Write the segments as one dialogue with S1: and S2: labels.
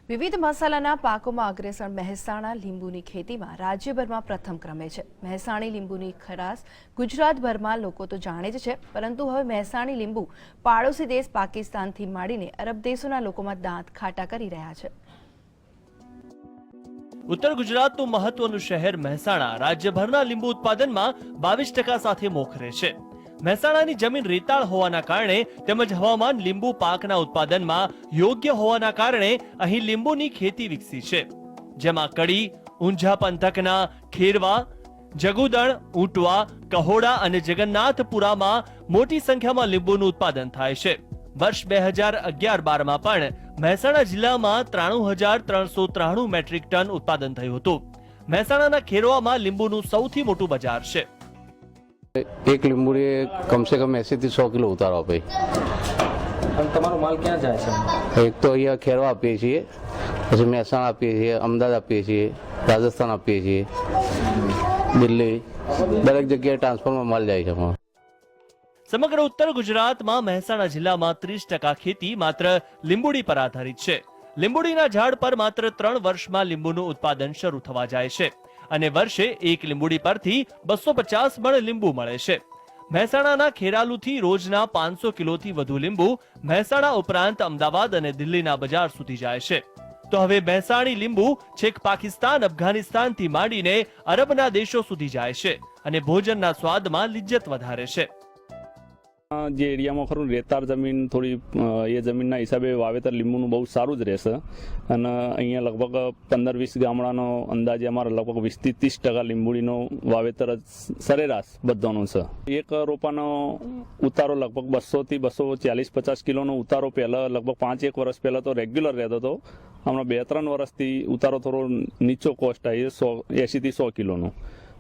S1: વિવિધ મસાલાના પાકોમાં અગ્રેસર મહેસાણા લીંબુની ખેતીમાં રાજ્યભરમાં પ્રથમ ક્રમે છે। મહેસાણી લીંબુની ખરાશ ગુજરાતભરમાં લોકો તો જાણે જ છે, પરંતુ હવે મહેસાણી લીંબુ પાડોશી દેશ પાકિસ્તાનથી માંડીને અરબ દેશોના લોકોમાં દાંત ખાટા કરી રહ્યા છે।
S2: ઉત્તર ગુજરાતનું મહત્વનું શહેર મહેસાણા રાજ્યભરના લીંબુ ઉત્પાદનમાં 22% સાથે મોખરે છે। મહેસાણાની જમીન રેતાળ હોવાના કારણે તેમજ હવામાન લીંબુ પાકના ઉત્પાદનમાં યોગ્ય હોવાના કારણે અહીં લીંબુની ખેતી વિકસી છે, જેમાં કડી, ઊંઝા પંથકના ખેરવા, જગુદણ, ઊંટવા, કહોડા અને જગન્નાથપુરામાં મોટી સંખ્યામાં લીંબુનું ઉત્પાદન થાય છે। વર્ષ 2011-12માં પણ મહેસાણા જિલ્લામાં 93,393 મેટ્રિક ટન ઉત્પાદન થયું હતું। મહેસાણાના ખેરવામાં લીંબુનું સૌથી મોટું બજાર છે।
S3: एक લીંબુડી कम से कम 80 થી 100 કિલો ઉતારો આપે।
S4: અને તમારો માલ ક્યાં જાય છે?
S3: એક તો અહીંયા ખેરવા આપીએ છીએ, પછી મહેસાણા આપીએ છીએ, અમદાવાદ આપીએ છીએ, રાજસ્થાન આપીએ છીએ, દિલ્હી, દરેક જગ્યાએ ટ્રાન્સફરમાં માલ જાય છે।
S2: સમગ્ર ઉત્તર ગુજરાતમાં મહેસાણા જિલ્લામાં 30% ખેતી માત્ર લીંબુડી પર આધારિત છે। લીંબુડીના ઝાડ પર માત્ર 3 વર્ષમાં લીંબુનું ઉત્પાદન શરૂ થવા જાય છે અને વર્ષે એક લીંબુડી પરથી 250 મણ લીંબુ મળે છે। મહેસાણાના ખેરાલુથી રોજના 500 કિલોથી વધુ લીંબુ મહેસાણા ઉપરાંત અમદાવાદ અને દિલ્હીના બજાર સુધી જાય છે। તો હવે મહેસાણી લીંબુ છેક પાકિસ્તાન, અફઘાનિસ્તાનથી માંડીને અરબના દેશો સુધી જાય છે અને ભોજનના સ્વાદમાં લિજ્જત વધારે છે।
S5: જે એરિયામાં ખરું રેતાળ જમીન થોડી એ જમીનના હિસાબે વાવેતર લીંબુનું બહુ સારું જ રહેશે અને અહીંયા લગભગ 15-20 ગામડાનો અંદાજે અમારે લગભગ 20 થી 30% લીંબુડીનો વાવેતર જ સરેરાશ બધાનો છે। એક રોપાનો ઉતારો લગભગ 200 થી 240-50 કિલોનો ઉતારો પહેલાં લગભગ 5-1 વર્ષ પહેલાં તો રેગ્યુલર રહેતો હતો। હમણાં 2-3 વર્ષથી ઉતારો થોડો નીચો કોસ્ટ આવી 80 થી 100 કિલોનો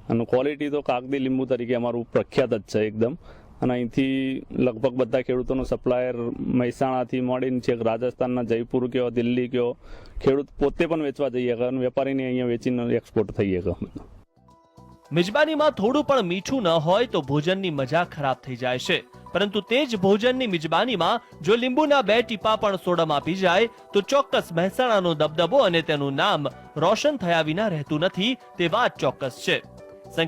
S5: અને ક્વોલિટી તો કાગદી લીંબુ તરીકે અમારું પ્રખ્યાત જ છે એકદમ। અને અહીંથી લગભગ બધા ખેડૂતોનો સપ્લાયર મહેસાણાથી મળીને છે રાજસ્થાનના જયપુર કયો, દિલ્હી કયો, ખેડૂત પોતે પણ વેચવા જઈએ અને વેપારીને અહીંયા વેચીને એક્સપોર્ટ થઈએ।
S2: મિજબાનીમાં થોડું પણ મીઠું ન હોય તો ભોજનની મજા ખરાબ થઈ જાય છે, પરંતુ તે જ ભોજનની મિજબાનીમાં જો લીંબુના 2 ટીપા પણ સોડામાં પી જાય તો ચોક્કસ મહેસાણાનો દબદબો અને તેનું નામ રોશન થયા વિના રહેતું નથી, તે વાત ચોક્કસ છે।